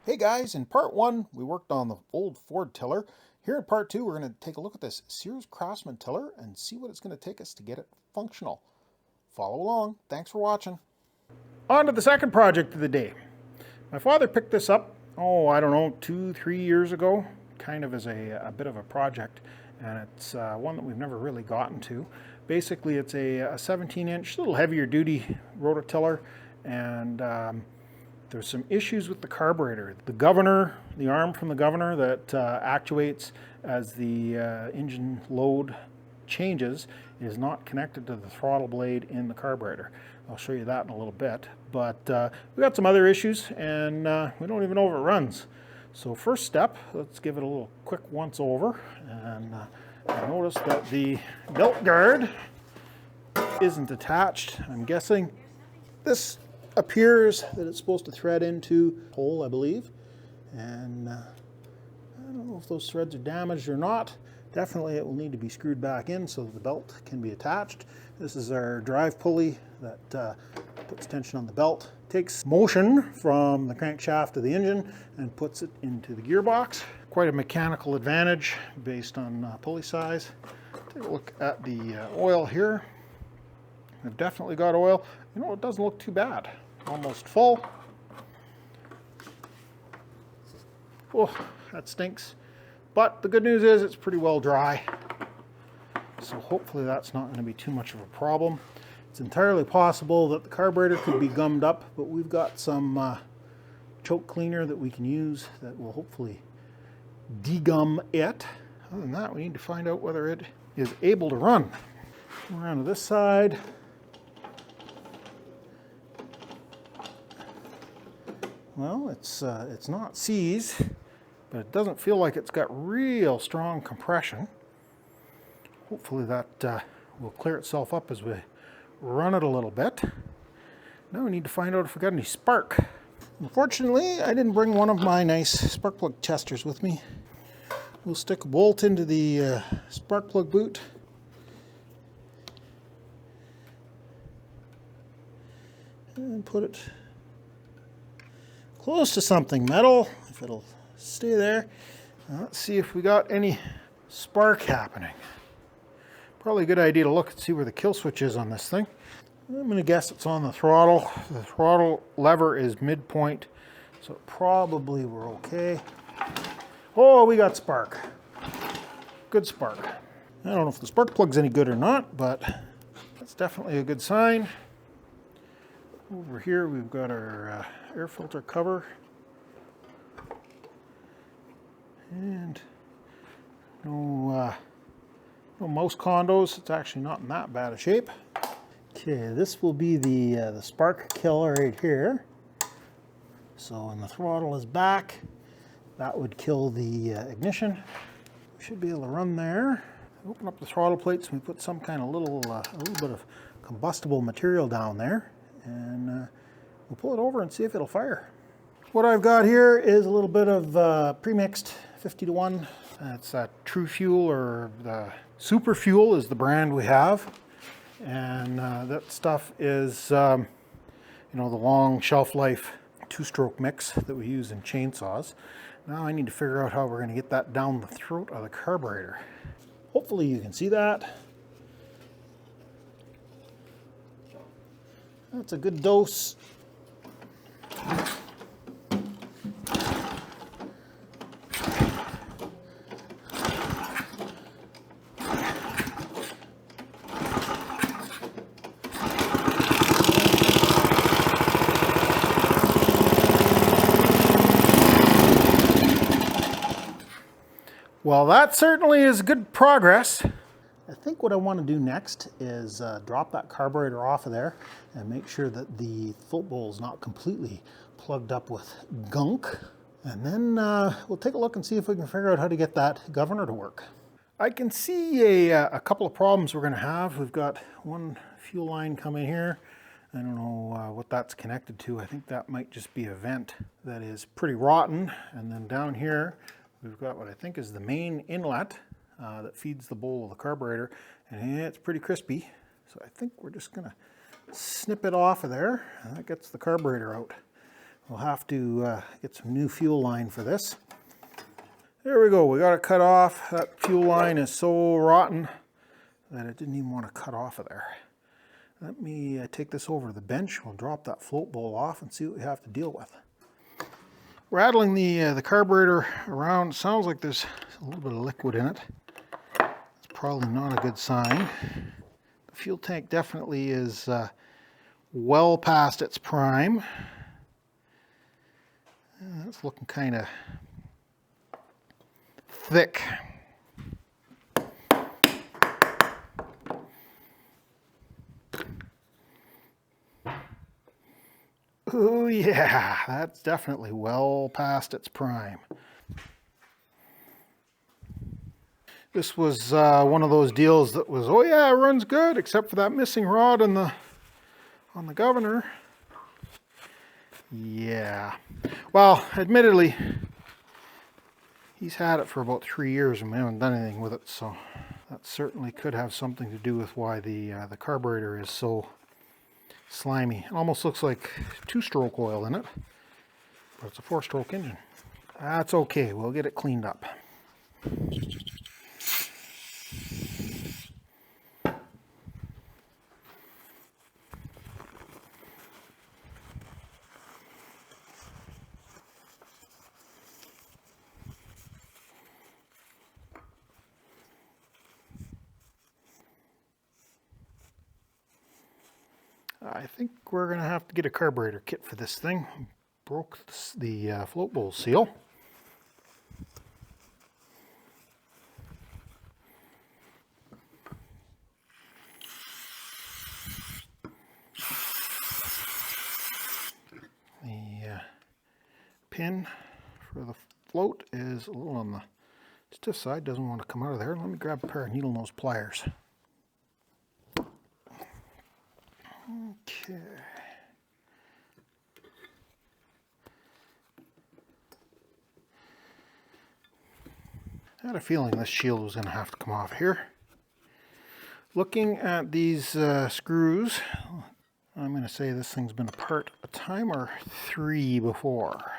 Hey guys, in part one, we worked on the old Ford tiller. Here in part two, we're going to take a look at this Sears Craftsman tiller and see what it's going to take us to get it functional. Follow along. Thanks for watching. On to the second project of the day. My father picked this up, I don't know, 2-3 years ago, kind of as a bit of a project, and it's one that we've never really gotten to. Basically, it's a 17-inch, little heavier duty rototiller, and there's some issues with the carburetor. The governor, the arm from the governor that actuates as the engine load changes is not connected to the throttle blade in the carburetor. I'll show you that in a little bit. But we got some other issues, and we don't even know if it runs. So first step, let's give it a little quick once over. And I noticed that the belt guard isn't attached. I'm guessing this appears that it's supposed to thread into a hole, I believe, and I don't know if those threads are damaged or not. Definitely it will need to be screwed back in so that the belt can be attached. This is our drive pulley that puts tension on the belt, takes motion from the crankshaft of the engine and puts it into the gearbox. Quite a mechanical advantage based on pulley size. Take a look at the oil here. I've definitely got oil. You know, it doesn't look too bad. Almost full. Oh, that stinks. But the good news is it's pretty well dry. So hopefully that's not going to be too much of a problem. It's entirely possible that the carburetor could be gummed up, but we've got some choke cleaner that we can use that will hopefully degum it. Other than that, we need to find out whether it is able to run. Around to this side. Well, it's not seized, but it doesn't feel like it's got real strong compression. Hopefully that will clear itself up as we run it a little bit. Now we need to find out if we got any spark. Unfortunately, I didn't bring one of my nice spark plug testers with me. We'll stick a bolt into the spark plug boot. And put it close to something metal, if it'll stay there. Now let's see if we got any spark happening. Probably a good idea to look and see where the kill switch is on this thing. I'm going to guess it's on the throttle. The throttle lever is midpoint, so probably we're okay. Oh, we got spark. Good spark. I don't know if the spark plug's any good or not, but that's definitely a good sign. Over here we've got our air filter cover, and no mouse condos. It's actually not in that bad a shape. Okay, this will be the spark kill right here. So when the throttle is back, that would kill the ignition. We should be able to run there. Open up the throttle plates and we put some kind of a little bit of combustible material down there. And we'll pull it over and see if it'll fire. What I've got here is a little bit of pre-mixed 50-to-1. It's True Fuel, or the Super Fuel is the brand we have. And that stuff is, the long shelf life 2-stroke mix that we use in chainsaws. Now I need to figure out how we're going to get that down the throat of the carburetor. Hopefully you can see that. That's a good dose. Well, that certainly is good progress. I think what I want to do next is drop that carburetor off of there and make sure that the float bowl is not completely plugged up with gunk. And then we'll take a look and see if we can figure out how to get that governor to work. I can see a couple of problems we're going to have. We've got one fuel line coming here. I don't know what that's connected to. I think that might just be a vent that is pretty rotten. And then down here, we've got what I think is the main inlet that feeds the bowl of the carburetor, and it's pretty crispy. So I think we're just gonna snip it off of there, and that gets the carburetor out. We'll have to get some new fuel line for this. There we go, we got it cut off. That fuel line is so rotten that it didn't even want to cut off of there. Let me take this over to the bench. We'll drop that float bowl off and see what we have to deal with. Rattling the carburetor around, sounds like there's a little bit of liquid in it. It's probably not a good sign. The fuel tank definitely is well past its prime. It's looking kind of thick. Oh yeah, that's definitely well past its prime. This was one of those deals that was, oh yeah, it runs good, except for that missing rod on the governor. Yeah. Well, admittedly, he's had it for about 3 years and we haven't done anything with it, so that certainly could have something to do with why the carburetor is so slimy. It almost looks like 2-stroke oil in it, but it's a 4-stroke engine. That's okay, we'll get it cleaned up. I think we're going to have to get a carburetor kit for this thing. Broke the float bowl seal. The pin for the float is a little on the stiff side, doesn't want to come out of there. Let me grab a pair of needle nose pliers. Okay. I had a feeling this shield was going to have to come off here. Looking at these screws, I'm going to say this thing's been apart a time or 3 before.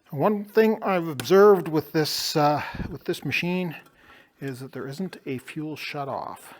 One thing I've observed with this machine is that there isn't a fuel shutoff.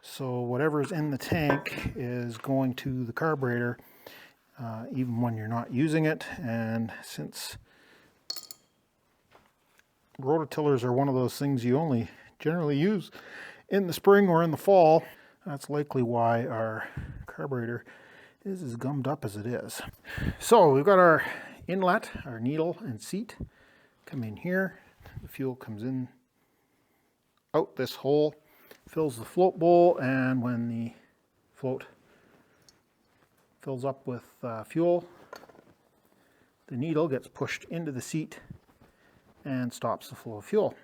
So whatever's in the tank is going to the carburetor even when you're not using it. And since rototillers are one of those things you only generally use in the spring or in the fall, that's likely why our carburetor is as gummed up as it is. So we've got our inlet, our needle and seat come in here. The fuel comes in out this hole, fills the float bowl, and when the float fills up with fuel, the needle gets pushed into the seat and stops the flow of fuel.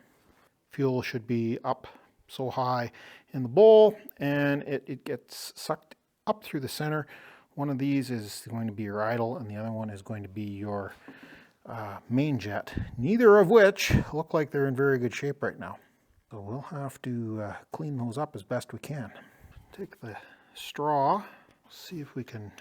Fuel should be up so high in the bowl, and it gets sucked up through the center. One of these is going to be your idle, and the other one is going to be your main jet, neither of which look like they're in very good shape right now. So we'll have to clean those up as best we can. Take the straw, see if we can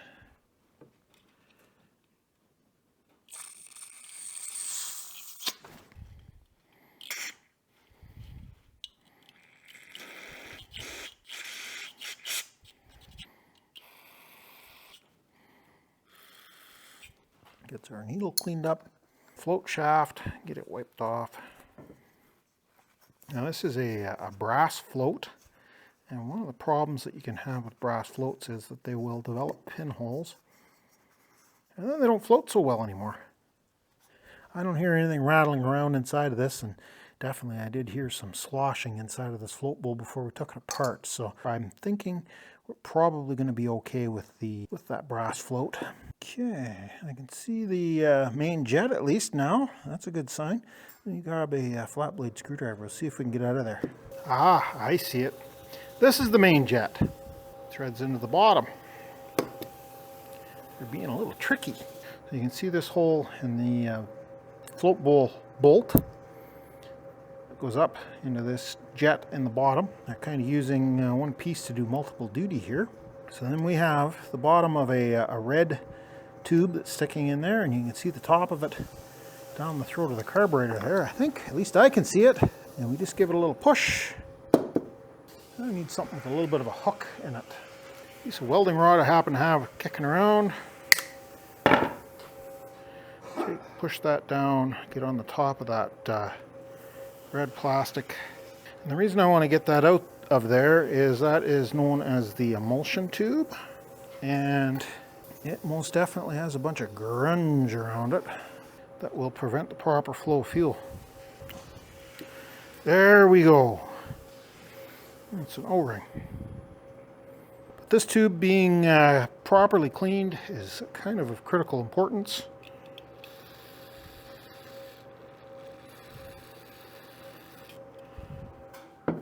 get our needle cleaned up, float shaft, get it wiped off. Now this is a brass float, and one of the problems that you can have with brass floats is that they will develop pinholes, and then they don't float so well anymore. I don't hear anything rattling around inside of this, and definitely I did hear some sloshing inside of this float bowl before we took it apart, so I'm thinking we're probably going to be okay with that brass float. Okay, I can see the main jet at least now. That's a good sign. Let me grab a flat blade screwdriver. Let's see if we can get out of there. Ah, I see it. This is the main jet. Threads into the bottom. They're being a little tricky. So you can see this hole in the float bowl bolt. It goes up into this jet in the bottom. They're kind of using one piece to do multiple duty here. So then we have the bottom of a red tube that's sticking in there, and you can see the top of it down the throat of the carburetor there. I think, at least I can see it. And we just give it a little push. I need something with a little bit of a hook in it. Piece of welding rod I happen to have kicking around. Push that down, get on the top of that red plastic. And the reason I want to get that out of there is that is known as the emulsion tube. And it most definitely has a bunch of grunge around it that will prevent the proper flow of fuel. There we go. It's an O-ring. But this tube being properly cleaned is kind of critical importance. It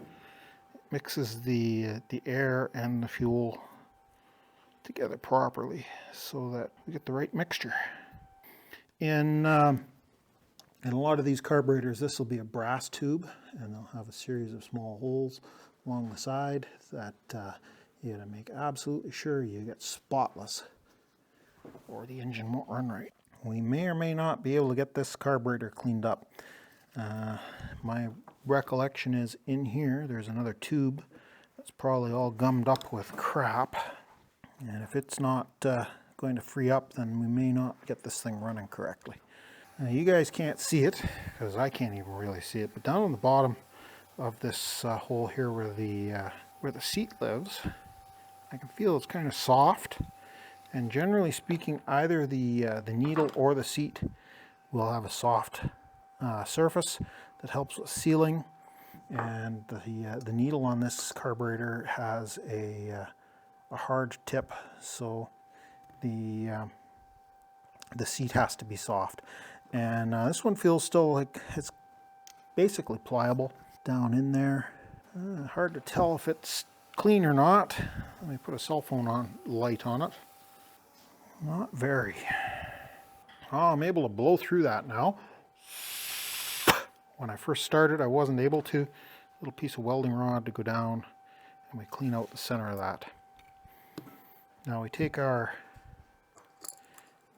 mixes the air and the fuel together properly so that we get the right mixture. In a lot of these carburetors, this will be a brass tube, and they'll have a series of small holes along the side that you gotta make absolutely sure you get spotless or the engine won't run right. We may or may not be able to get this carburetor cleaned up. My recollection is in here there's another tube that's probably all gummed up with crap, and if it's not going to free up, then we may not get this thing running correctly. Now, you guys can't see it because I can't even really see it, but down on the bottom of this hole here where the seat lives, I can feel it's kind of soft. And generally speaking, either the needle or the seat will have a soft surface that helps with sealing. And the needle on this carburetor has a hard tip, so the seat has to be soft. And this one feels still like it's basically pliable down in there. Hard to tell if it's clean or not. Let me put a cell phone light on it. Not very. Oh, I'm able to blow through that now. When I first started, I wasn't able to. Little piece of welding rod to go down, and we clean out the center of that. Now we take our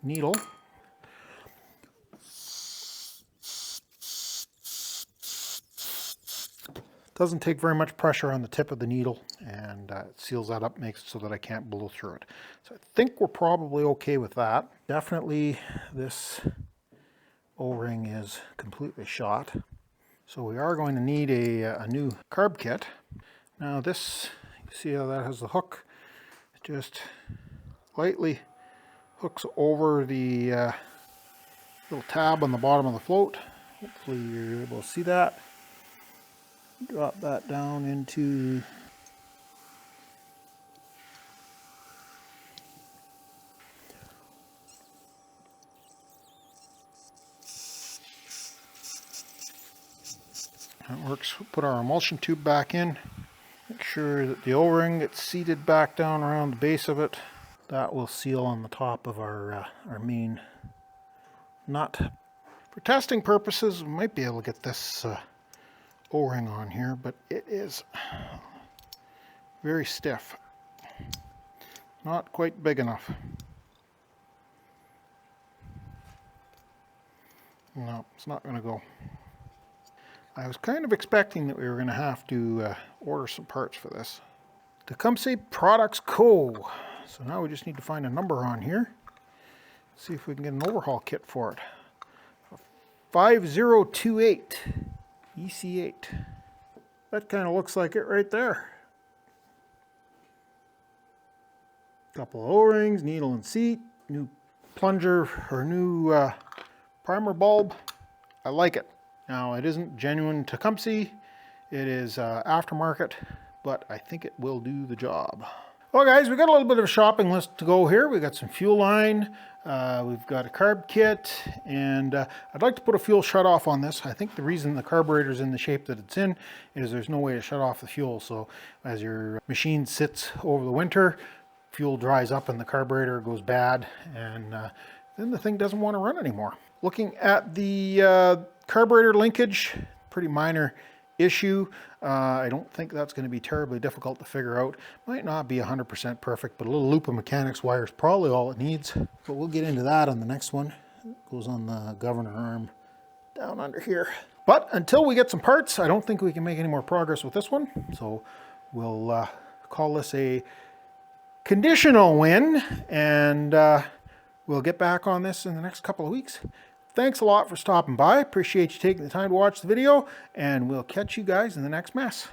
needle. Doesn't take very much pressure on the tip of the needle, and it seals that up, makes it so that I can't blow through it. So I think we're probably okay with that. Definitely this O-ring is completely shot. So we are going to need a new carb kit. Now this, you see how that has the hook? It just lightly hooks over the little tab on the bottom of the float. Hopefully you're able to see that. Drop that down into that works. Put our emulsion tube back in. Make sure that the O-ring gets seated back down around the base of it. That will seal on the top of our main nut. For testing purposes, we might be able to get this O-ring on here, but it is very stiff. Not quite big enough. No, it's not going to go. I was kind of expecting that we were going to have to order some parts for this. Tecumseh Products Co. So now we just need to find a number on here. See if we can get an overhaul kit for it. 5028 EC8. That kind of looks like it right there. Couple of O-rings, needle and seat, new plunger or new primer bulb. I like it. Now it isn't genuine Tecumseh, it is aftermarket, but I think it will do the job. Well guys, we got a little bit of a shopping list to go here. We got some fuel line, we've got a carb kit, and I'd like to put a fuel shutoff on this. I think the reason the carburetor is in the shape that it's in is there's no way to shut off the fuel. So as your machine sits over the winter, fuel dries up and the carburetor goes bad, and then the thing doesn't want to run anymore. Looking at the carburetor linkage, pretty minor issue. I don't think that's going to be terribly difficult to figure out. Might not be 100% perfect, but a little loop of mechanics wire is probably all it needs. But we'll get into that on the next one. It goes on the governor arm down under here. But until we get some parts, I don't think we can make any more progress with this one. So we'll call this a conditional win, and we'll get back on this in the next couple of weeks. Thanks a lot for stopping by. Appreciate you taking the time to watch the video, and we'll catch you guys in the next mess.